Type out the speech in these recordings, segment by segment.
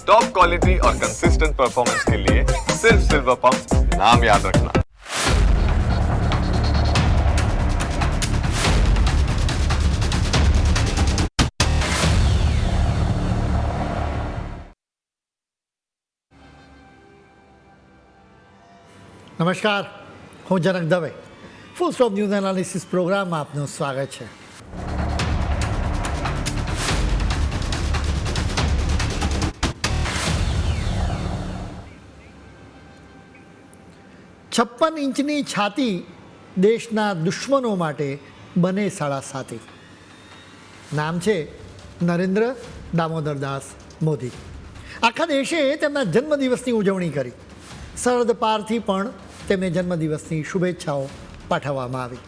Top quality और consistent performance के लिए सिर्फ सिल्वर पंप नाम याद रखना। નમસ્કાર, હું Janak Dave. Full stop news analysis પ્રોગ્રામમાં આપનું સ્વાગત છે. છપ્પન ઇંચની છાતી દેશના દુશ્મનો માટે બને સાડા સાતી. નામ છે નરેન્દ્ર દામોદરદાસ મોદી. આખા દેશે તેમના જન્મદિવસની ઉજવણી કરી. સરહદ પારથી પણ તેમને જન્મદિવસની શુભેચ્છાઓ પાઠવવામાં આવી.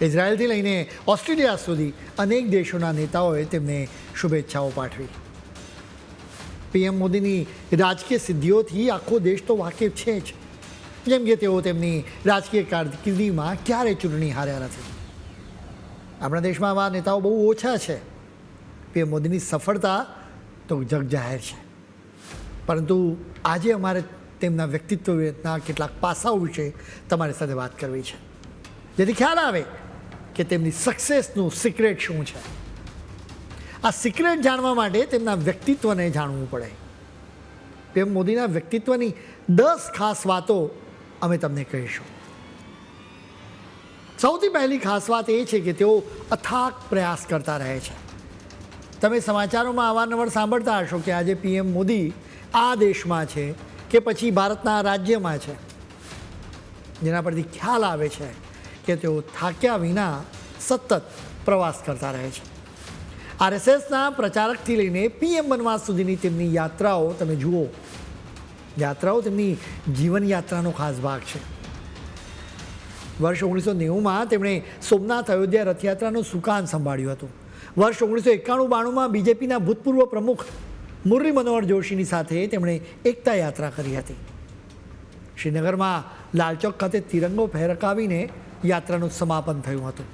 ઇઝરાયલથી લઈને ઓસ્ટ્રેલિયા સુધી અનેક દેશોના નેતાઓએ તેમને શુભેચ્છાઓ પાઠવી. પીએમ મોદીની રાજકીય સિદ્ધિઓથી આખો દેશ તો વાકેફ છે જ, જેમ કે તેઓ તેમની રાજકીય કારકિર્દીમાં ક્યારેય ચૂંટણી હાર્યા નથી. આપણા દેશમાં આવા નેતાઓ બહુ ઓછા છે. પીએમ મોદીની સફળતા તો જગજાહેર છે, પરંતુ આજે અમારે તેમના વ્યક્તિત્વના કેટલાક પાસાઓ વિશે તમારી સાથે વાત કરવી છે, જેથી ખ્યાલ આવે કે તેમની સક્સેસનું સિક્રેટ શું છે. આ સિક્રેટ જાણવા માટે તેમના વ્યક્તિત્વને જાણવું પડે. પીએમ મોદીના વ્યક્તિત્વની 10 ખાસ વાતો અમે તમને કહીશું. સૌથી પહેલી ખાસ વાત એ છે કે તેઓ અથાગ પ્રયાસ કરતા રહે છે. તમે સમાચારોમાં અવારનવાર સાંભળતા હશો કે આજે પીએમ મોદી આ દેશમાં છે કે પછી ભારતના રાજ્યમાં છે, જેના પરથી ખ્યાલ આવે છે કે તેઓ થાક્યા વિના સતત પ્રવાસ કરતા રહે છે. આરએસએસના પ્રચારકથી લઈને પીએમ બનવા સુધીની તેમની યાત્રાઓ તમે જુઓ. યાત્રાઓ તેમની જીવનયાત્રાનો ખાસ ભાગ છે. વર્ષ 1990માં તેમણે સોમનાથ અયોધ્યા રથયાત્રાનું સુકાન સંભાળ્યું હતું. વર્ષ 1991-92માં બીજેપીના ભૂતપૂર્વ પ્રમુખ મુરલી મનોહર જોશીની સાથે તેમણે એકતા યાત્રા કરી હતી. શ્રીનગરમાં લાલચોક ખાતે તિરંગો ફહેરકાવીને યાત્રાનું સમાપન થયું હતું.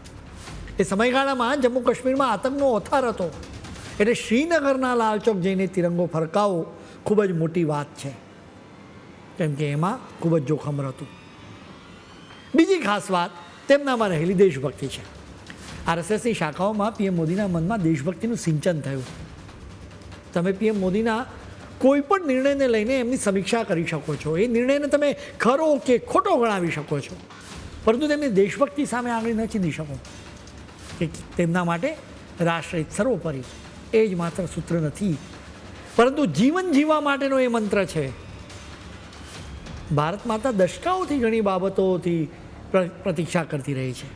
એ સમયગાળામાં જમ્મુ કાશ્મીરમાં આતંકનો ઓથાર હતો, એટલે શ્રીનગરના લાલચોક જઈને તિરંગો ફરકાવવો ખૂબ જ મોટી વાત છે, કેમ કે એમાં ખૂબ જ જોખમ હતું. બીજી ખાસ વાત તેમનામાં રહેલી દેશભક્તિ છે. આરએસએસની શાખાઓમાં પીએમ મોદીના મનમાં દેશભક્તિનું સિંચન થયું. તમે પીએમ મોદીના કોઈ પણ નિર્ણયને લઈને એમની સમીક્ષા કરી શકો છો. એ નિર્ણયને તમે ખરો કે ખોટો ગણાવી શકો છો, પરંતુ તેમની દેશભક્તિ સામે આંગળી ન ચીંધી શકો. કે તેમના માટે રાષ્ટ્રહિત સર્વોપરી એ જ માત્ર સૂત્ર નથી, પરંતુ જીવન જીવવા માટેનો એ મંત્ર છે. ભારત માતા દશકાઓથી ઘણી બાબતોથી પ્રતીક્ષા કરતી રહી છે,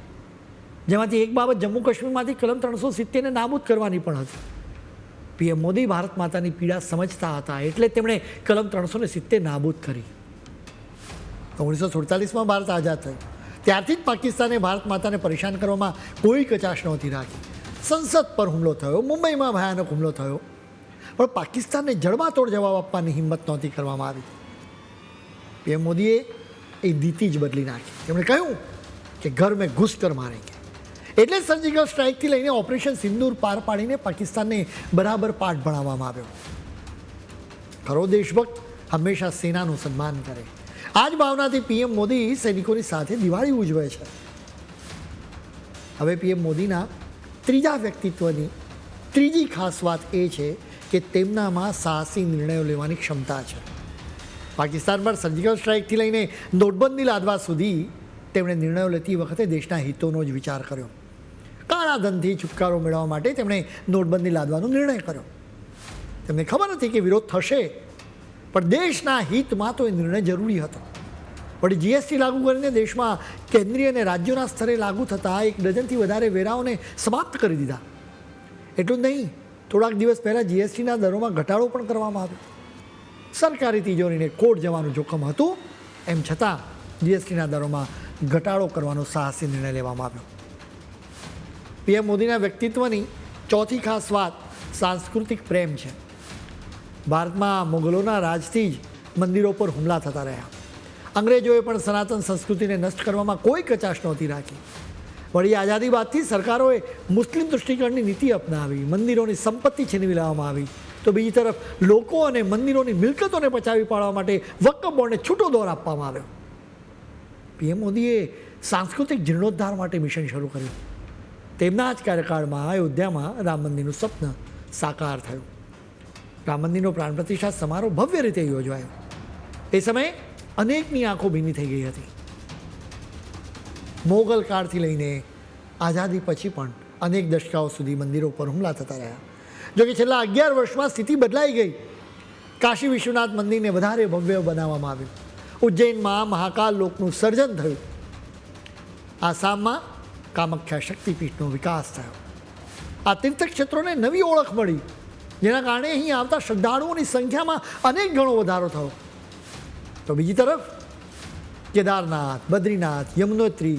જેમાંથી એક બાબત જમ્મુ કાશ્મીરમાંથી કલમ 370ને નાબૂદ કરવાની પણ હતી. પીએમ મોદી ભારત માતાની પીડા સમજતા હતા, એટલે તેમણે કલમ 370 નાબૂદ કરી. 1947માં ભારત આઝાદ થયું, ત્યારથી જ પાકિસ્તાને ભારત માતાને પરેશાન કરવામાં કોઈ કચાશ નહોતી રાખી. સંસદ પર હુમલો થયો, મુંબઈમાં ભયાનક હુમલો થયો, પણ પાકિસ્તાનને જડબાતોડ જવાબ આપવાની હિંમત નહોતી કરવામાં આવી. પીએમ મોદીએ એ નીતિ જ બદલી નાખી. તેમણે કહ્યું કે ઘર મેં ઘુસ કર મારેંગે. એટલે સર્જિકલ સ્ટ્રાઇકથી લઈને ઓપરેશન સિંદૂર પાર પાડીને પાકિસ્તાનને બરાબર પાઠ ભણાવવામાં આવ્યો. ખરો દેશભક્ત હંમેશા સેનાનું સન્માન કરે. આ જ ભાવનાથી પીએમ મોદી સૈનિકોની સાથે દિવાળી ઉજવે છે. હવે પીએમ મોદીના ત્રીજા વ્યક્તિત્વની ત્રીજી ખાસ વાત એ છે કે તેમનામાં સાહસી નિર્ણયો લેવાની ક્ષમતા છે. પાકિસ્તાન પર સર્જિકલ સ્ટ્રાઇકથી લઈને નોટબંધી લાદવા સુધી તેમણે નિર્ણયો લેતી વખતે દેશના હિતોનો જ વિચાર કર્યો. કાળા ધનથી છુટકારો મેળવવા માટે તેમણે નોટબંધી લાદવાનો નિર્ણય કર્યો. તેમને ખબર હતી કે વિરોધ થશે, પણ દેશના હિતમાં તો એ નિર્ણય જરૂરી હતો. વળી જીએસટી લાગુ કરીને દેશમાં કેન્દ્રીય અને રાજ્યોના સ્તરે લાગુ થતા 1 ડઝનથી વધારે વેરાઓને સમાપ્ત કરી દીધા. એટલું જ નહીં, થોડાક દિવસ પહેલાં જીએસટીના દરોમાં ઘટાડો પણ કરવામાં આવ્યો. સરકારી તિજોરીને કોર્ટ જવાનું જોખમ હતું, એમ છતાં જીએસટીના દરોમાં ઘટાડો કરવાનો સાહસી નિર્ણય લેવામાં આવ્યો. પીએમ મોદીના વ્યક્તિત્વની ચોથી ખાસ વાત સાંસ્કૃતિક પ્રેમ છે. ભારતમાં મુગલોના રાજથી જ મંદિરો પર હુમલા થતા રહ્યા. અંગ્રેજોએ પણ સનાતન સંસ્કૃતિને નષ્ટ કરવામાં કોઈ કચાશ નહોતી રાખી. વળી આઝાદી બાદથી સરકારોએ મુસ્લિમ દૃષ્ટિકોણની નીતિ અપનાવી, મંદિરોની સંપત્તિ છીનવી લેવામાં આવી, તો બીજી તરફ લોકો અને મંદિરોની મિલકતોને પચાવી પાડવા માટે વક્ફ બોર્ડને છૂટો દોર આપવામાં આવ્યો. પીએમ મોદીએ સાંસ્કૃતિક જીર્ણોદ્ધાર માટે મિશન શરૂ કર્યું. તેમના જ કાર્યકાળમાં અયોધ્યામાં રામ મંદિરનું સ્વપ્ન સાકાર થયું. રામ મંદિરનો પ્રાણ પ્રતિષ્ઠા સમારોહ ભવ્ય રીતે યોજવાયો. એ સમયે અનેકની આંખો ભીની થઈ ગઈ હતી. મોગલ કાળથી લઈને આઝાદી પછી પણ અનેક દશકાઓ સુધી મંદિરો પર હુમલા થતા રહ્યા. જોકે છેલ્લા 11 વર્ષમાં સ્થિતિ બદલાઈ ગઈ. કાશી વિશ્વનાથ મંદિરને વધારે ભવ્ય બનાવવામાં આવ્યું. ઉજ્જૈનમાં મહાકાલ લોકનું સર્જન થયું. આસામમાં કામાખ્યા શક્તિપીઠનો વિકાસ થયો. આ તીર્થક્ષેત્રોને નવી ઓળખ મળી, જેના કારણે અહીં આવતા શ્રદ્ધાળુઓની સંખ્યામાં અનેક ગણો વધારો થયો. તો બીજી તરફ કેદારનાથ, બદ્રીનાથ, યમનોત્રી,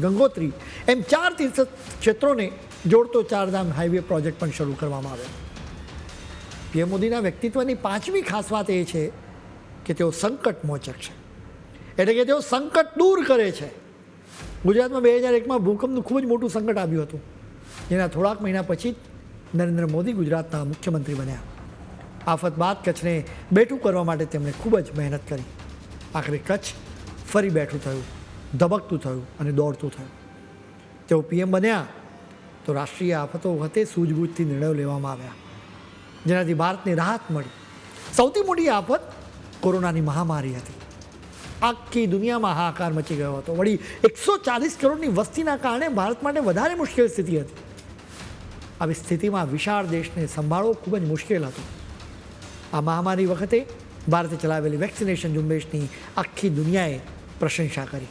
ગંગોત્રી એમ 4 તીર્થક્ષેત્રોને જોડતો ચારધામ હાઈવે પ્રોજેક્ટ પણ શરૂ કરવામાં આવ્યો. પીએમ મોદીના વ્યક્તિત્વની 5મી ખાસ વાત એ છે કે તેઓ સંકટ મોચક છે, એટલે કે તેઓ સંકટ દૂર કરે છે. ગુજરાતમાં 2001માં ભૂકંપનું ખૂબ જ મોટું સંકટ આવ્યું હતું, જેના થોડાક મહિના પછી જ નરેન્દ્ર મોદી ગુજરાતના મુખ્યમંત્રી બન્યા. આફત બાદ કચ્છને બેઠું કરવા માટે તેમણે ખૂબ જ મહેનત કરી. આખરે કચ્છ ફરી બેઠું થયું, ધબકતું થયું અને દોડતું થયું. તેઓ પીએમ બન્યા તો રાષ્ટ્રીય આફતો વખતે સૂઝબૂછથી નિર્ણયો લેવામાં આવ્યા, જેનાથી ભારતને રાહત મળી. સૌથી મોટી આફત કોરોનાની મહામારી હતી. આખી દુનિયામાં હાહાકાર મચી ગયો હતો. વળી 140 કરોડની વસ્તીના કારણે ભારત માટે વધારે મુશ્કેલ સ્થિતિ હતી. આવી સ્થિતિમાં વિશાળ દેશને સંભાળવો ખૂબ જ મુશ્કેલ હતો. આ મહામારી વખતે ભારતે ચલાવેલી વેક્સિનેશન ઝુંબેશની આખી દુનિયાએ પ્રશંસા કરી.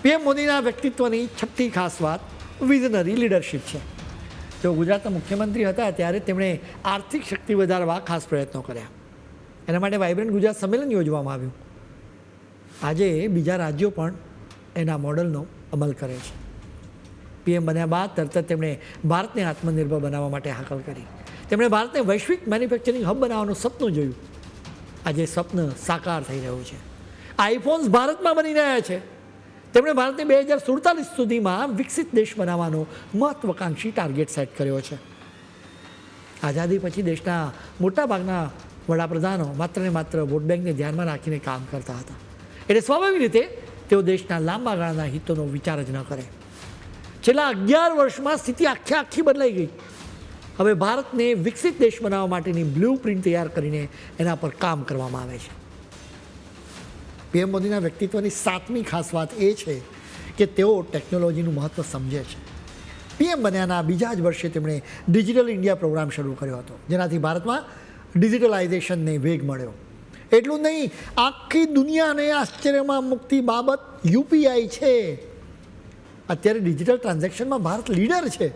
પીએમ મોદીના વ્યક્તિત્વની 6ઠી ખાસ વાત વિઝનરી લીડરશિપ છે. તેઓ ગુજરાતના મુખ્યમંત્રી હતા ત્યારે તેમણે આર્થિક શક્તિ વધારવા ખાસ પ્રયત્નો કર્યા. એના માટે વાઇબ્રન્ટ ગુજરાત સંમેલન યોજવામાં આવ્યું. આજે બીજા રાજ્યો પણ એના મોડલનો અમલ કરે છે. પીએમ બન્યા બાદ તરત જ તેમણે ભારતને આત્મનિર્ભર બનાવવા માટે હાકલ કરી. તેમણે ભારતને વૈશ્વિક મેન્યુફેક્ચરિંગ હબ બનાવવાનું સપનું જોયું. આજે સ્વપ્ન સાકાર થઈ રહ્યું છે. આઈફોન્સ ભારતમાં બની રહ્યા છે. તેમણે ભારતને 2047 સુધીમાં વિકસિત દેશ બનાવવાનો મહત્વકાંક્ષી ટાર્ગેટ સેટ કર્યો છે. આઝાદી પછી દેશના મોટાભાગના વડાપ્રધાનો માત્ર ને માત્ર વોટ બેંકને ધ્યાનમાં રાખીને કામ કરતા હતા. એટલે સ્વાભાવિક રીતે તેઓ દેશના લાંબા ગાળાના હિતોનો વિચાર જ ન કરે. છેલ્લા 11 વર્ષમાં સ્થિતિ આખી બદલાઈ ગઈ. હવે ભારતને વિકસિત દેશ બનાવવા માટેની બ્લુ પ્રિન્ટ તૈયાર કરીને એના પર કામ કરવામાં આવે છે. પીએમ મોદીના વ્યક્તિત્વની 7મી ખાસ વાત એ છે કે તેઓ ટેકનોલોજીનું મહત્ત્વ સમજે છે. પીએમ બન્યાના બીજા જ વર્ષે તેમણે ડિજિટલ ઇન્ડિયા પ્રોગ્રામ શરૂ કર્યો હતો, જેનાથી ભારતમાં ડિજિટલાઇઝેશનને વેગ મળ્યો. એટલું નહીં, આખી દુનિયાને આશ્ચર્યમાં મૂકતી બાબત યુપીઆઈ છે. અત્યારે ડિજિટલ ટ્રાન્ઝેક્શનમાં ભારત લીડર છે.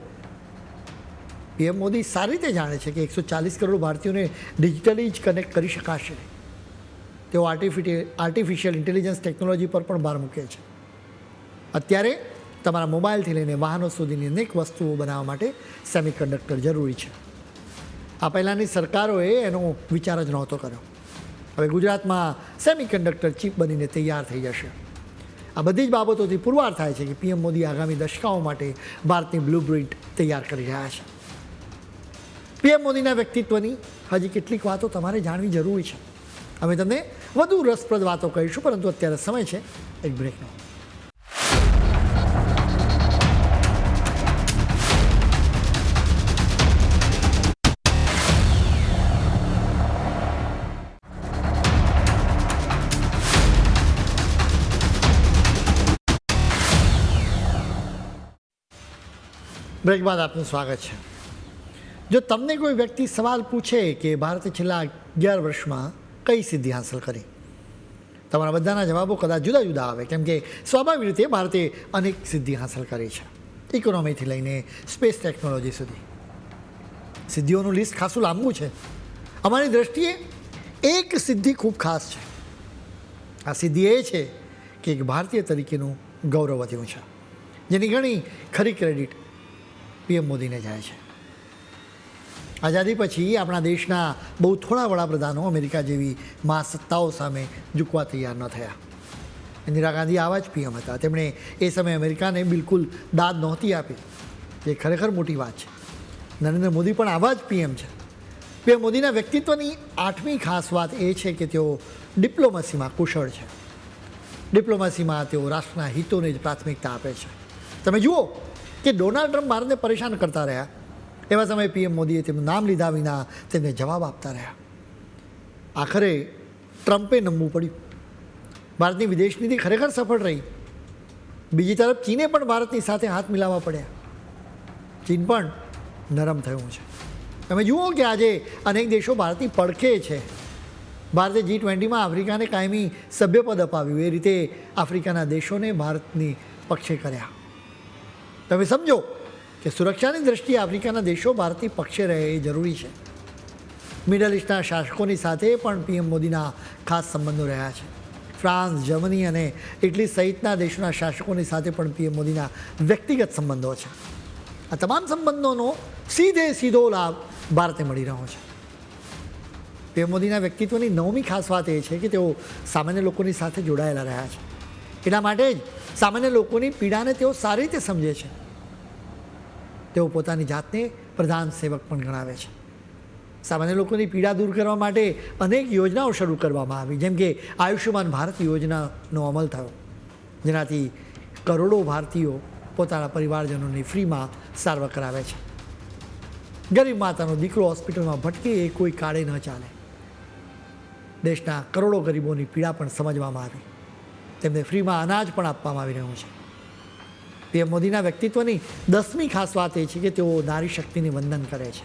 પીએમ મોદી સારી રીતે જાણે છે કે 140 કરોડ ભારતીયોને ડિજિટલી જ કનેક્ટ કરી શકાશે. તેઓ આર્ટિફિશિયલ ઇન્ટેલિજન્સ ટેકનોલોજી પર પણ ભાર મૂકે છે. અત્યારે તમારા મોબાઈલથી લઈને વાહનો સુધીની અનેક વસ્તુઓ બનાવવા માટે સેમિકન્ડક્ટર જરૂરી છે. આ પહેલાંની સરકારોએ એનો વિચાર જ નહોતો કર્યો. હવે ગુજરાતમાં સેમિકન્ડક્ટર ચિપ બનીને તૈયાર થઈ જશે. આ બધી જ બાબતોથી પુરવાર થાય છે કે પીએમ મોદી આગામી દશકાઓ માટે ભારતની બ્લુપ્રિન્ટ તૈયાર કરી રહ્યા છે. પીએમ મોદીના વ્યક્તિત્વની હજી કેટલીક વાતો તમારે જાણવી જરૂરી છે. અમે તમને વધુ રસપ્રદ વાતો કહીશું, પરંતુ અત્યારે સમય છે એક બ્રેકનો. બ્રેક બાદ આપનું સ્વાગત છે. જો તમને કોઈ વ્યક્તિ સવાલ પૂછે કે ભારતે છેલ્લા 11 વર્ષમાં કઈ સિદ્ધિ હાંસલ કરી, તમારા બધાના જવાબો કદાચ જુદા જુદા આવે, કેમ કે સ્વાભાવિક રીતે ભારતે અનેક સિદ્ધિ હાંસલ કરી છે. ઇકોનોમીથી લઈને સ્પેસ ટેકનોલોજી સુધી સિદ્ધિઓનું લિસ્ટ ખાસું લાંબુ છે. અમારી દ્રષ્ટિએ એક સિદ્ધિ ખૂબ ખાસ છે. આ સિદ્ધિ એ છે કે એક ભારતીય તરીકેનું ગૌરવ વધ્યું છે, જેની ઘણી ખરી ક્રેડિટ પીએમ મોદીને જાય છે. આઝાદી પછી આપણા દેશના બહુ થોડા વડાપ્રધાનો અમેરિકા જેવી મહાસત્તાઓ સામે ઝૂકવા તૈયાર ન થયા. ઇન્દિરા ગાંધી આવા જ પીએમ હતા. તેમણે એ સમયે અમેરિકાને બિલકુલ દાદ નહોતી આપી, જે ખરેખર મોટી વાત છે. નરેન્દ્ર મોદી પણ આવા જ પીએમ છે. પીએમ મોદીના વ્યક્તિત્વની 8મી ખાસ વાત એ છે કે તેઓ ડિપ્લોમસીમાં કુશળ છે. ડિપ્લોમસીમાં તેઓ રાષ્ટ્રના હિતોને જ પ્રાથમિકતા આપે છે. તમે જુઓ કે ડોનાલ્ડ ટ્રમ્પ ભારતને પરેશાન કરતા રહ્યા, એવા સમયે પીએમ મોદીએ તેમનું નામ લીધા વિના તેમને જવાબ આપતા રહ્યા. આખરે ટ્રમ્પે નમવું પડ્યું. ભારતની વિદેશ નીતિ ખરેખર સફળ રહી. બીજી તરફ ચીને પણ ભારતની સાથે હાથ મિલાવવા પડ્યા. ચીન પણ નરમ થયું છે. તમે જુઓ કે આજે અનેક દેશો ભારતની પડખે છે. ભારતે G20માં આફ્રિકાને કાયમી સભ્યપદ અપાવ્યું, એ રીતે આફ્રિકાના દેશોને ભારતની પક્ષે કર્યા. તમે સમજો કે સુરક્ષાની દ્રષ્ટિએ આફ્રિકાના દેશો ભારતની પક્ષે રહે એ જરૂરી છે. મિડલ ઇસ્ટના શાસકોની સાથે પણ પીએમ મોદીના ખાસ સંબંધો રહ્યા છે. ફ્રાન્સ, જર્મની અને ઇટલી સહિતના દેશોના શાસકોની સાથે પણ પીએમ મોદીના વ્યક્તિગત સંબંધો છે. આ તમામ સંબંધોનો સીધો લાભ ભારતને મળી રહ્યો છે. પીએમ મોદીના વ્યક્તિત્વની 9મી ખાસ વાત એ છે કે તેઓ સામાન્ય લોકોની સાથે જોડાયેલા રહ્યા છે. એના માટે જ સામાન્ય લોકોની પીડાને તેઓ સારી રીતે સમજે છે. તેઓ પોતાની જાતને પ્રધાન સેવક પણ ગણાવે છે. સામાન્ય લોકોની પીડા દૂર કરવા માટે અનેક યોજનાઓ શરૂ કરવામાં આવી, જેમ કે આયુષ્યમાન ભારત યોજનાનો અમલ થયો, જેનાથી કરોડો ભારતીયો પોતાના પરિવારજનોની ફ્રીમાં સારવાર કરાવે છે. ગરીબ માતાનો દીકરો હોસ્પિટલમાં ભટકે એ કોઈ કાળે ન ચાલે. દેશના કરોડો ગરીબોની પીડા પણ સમજવામાં આવી. તેમને ફ્રીમાં અનાજ પણ આપવામાં આવી રહ્યું છે. પીએમ મોદીના વ્યક્તિત્વની 10મી ખાસ વાત એ છે કે તેઓ નારી શક્તિને વંદન કરે છે.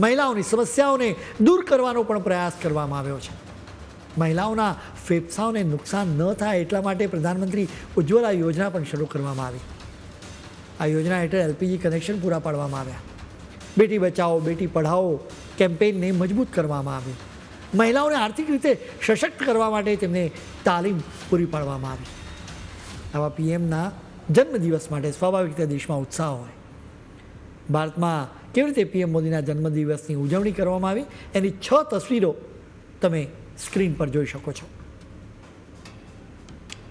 મહિલાઓની સમસ્યાઓને દૂર કરવાનો પણ પ્રયાસ કરવામાં આવ્યો છે. મહિલાઓના ફેફસાઓને નુકસાન ન થાય એટલા માટે પ્રધાનમંત્રી ઉજ્જવલા યોજના પણ શરૂ કરવામાં આવી. આ યોજના હેઠળ LPG કનેક્શન પૂરા પાડવામાં આવ્યા. બેટી બચાવો બેટી પઢાઓ કેમ્પેઇનને મજબૂત કરવામાં આવ્યું. મહિલાઓને આર્થિક રીતે સશક્ત કરવા માટે તેમને તાલીમ પૂરી પાડવામાં આવી. આવા પીએમના જન્મદિવસ માટે સ્વાભાવિક રીતે દેશમાં ઉત્સાહ હોય. ભારતમાં કેવી રીતે પીએમ મોદીના જન્મદિવસની ઉજવણી કરવામાં આવી એની 6 તસવીરો તમે સ્ક્રીન પર જોઈ શકો છો.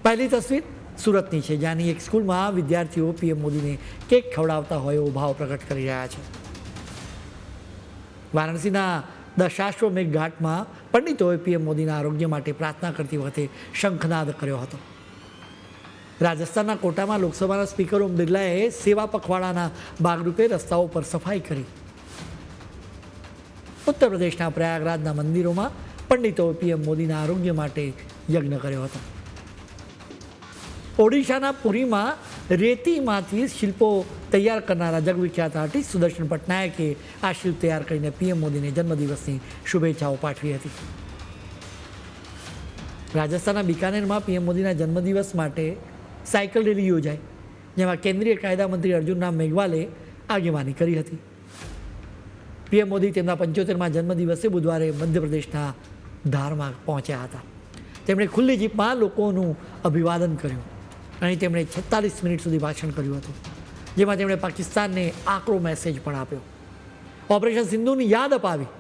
પહેલી તસવીર સુરતની છે, જ્યાંની એક સ્કૂલમાં વિદ્યાર્થીઓ પીએમ મોદીને કેક ખવડાવતા હોય એવો ભાવ પ્રગટ કરી રહ્યા છે. વારાણસીના દશાશ્વમેઘ ઘાટમાં પંડિતોએ પીએમ મોદીના આરોગ્ય માટે પ્રાર્થના કરતી વખતે શંખનાદ કર્યો હતો. રાજસ્થાનના કોટામાં લોકસભાના સ્પીકર ઓમ બિરલાએ સેવા પખવાડાના ભાગરૂપે રસ્તાઓ પર સફાઈ કરી. ઉત્તર પ્રદેશના પ્રયાગરાજના મંદિરોમાં પંડિતોએ પીએમ મોદીના આરોગ્ય માટે યજ્ઞ કર્યો હતો. ઓડિશાના પુરીમાં રેતીમાંથી શિલ્પો તૈયાર કરનારા જગવિખ્યાત આર્ટિસ્ટ સુદર્શન પટનાયકે આ શિલ્પ તૈયાર કરીને પીએમ મોદીને જન્મદિવસની શુભેચ્છાઓ પાઠવી હતી. રાજસ્થાનના બિકાનેરમાં પીએમ મોદીના જન્મદિવસ માટે સાયકલ રેલી યોજાઈ, જેમાં કેન્દ્રીય કાયદા મંત્રી અર્જુનરામ મેઘવાલે આગેવાની કરી હતી. પીએમ મોદી તેમના 75મા જન્મદિવસે બુધવારે મધ્યપ્રદેશના ધારમાં પહોંચ્યા હતા. તેમણે ખુલ્લી જીપમાં લોકોનું અભિવાદન કર્યું અને તેમણે 46 મિનિટ સુધી ભાષણ કર્યું હતું, જેમાં તેમણે પાકિસ્તાનને આકરો મેસેજ પણ આપ્યો. ઓપરેશન સિંધુની યાદ અપાવી,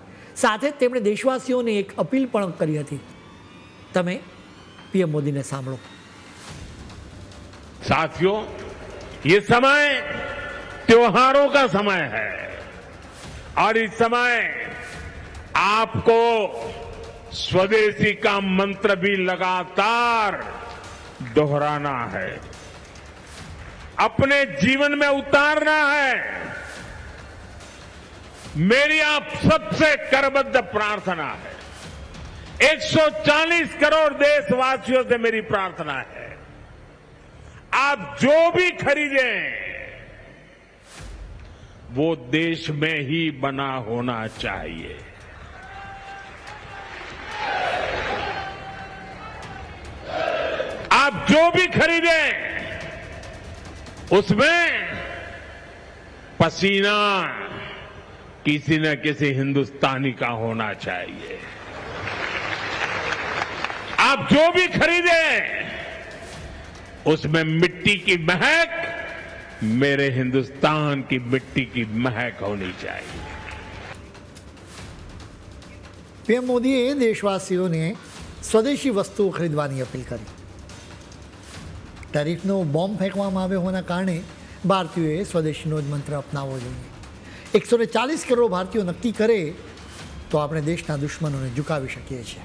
સાથે જ તેમણે દેશવાસીઓને એક અપીલ પણ કરી હતી. તમે પીએમ મોદીને સાંભળો. साथियों, ये समय त्योहारों का समय है और इस समय आपको स्वदेशी का मंत्र भी लगातार दोहराना है, अपने जीवन में उतारना है. मेरी आप सबसे करबद्ध प्रार्थना है, 140 करोड़ देशवासियों से मेरी प्रार्थना है, आप जो भी खरीदें वो देश में ही बना होना चाहिए. आप जो भी खरीदें उसमें पसीना किसी न किसी हिंदुस्तानी का होना चाहिए. आप जो भी खरीदें उसमें मिट्टी की महक मेरे हिंदुस्तान की मिट्टी की महक होनी चाहिए. પીએમ મોદીએ દેશવાસીઓને સ્વદેશી વસ્તુઓ ખરીદવાની અપીલ કરી. ટેરિફનો બોમ્બ ફેંકવામાં આવ્યો હોવાના કારણે ભારતીયોએ સ્વદેશીનો જ મંત્ર અપનાવવો જોઈએ. 140 કરોડ ભારતીયો નક્કી કરે તો આપણે દેશના દુશ્મનોને ઝુકાવી શકીએ છીએ.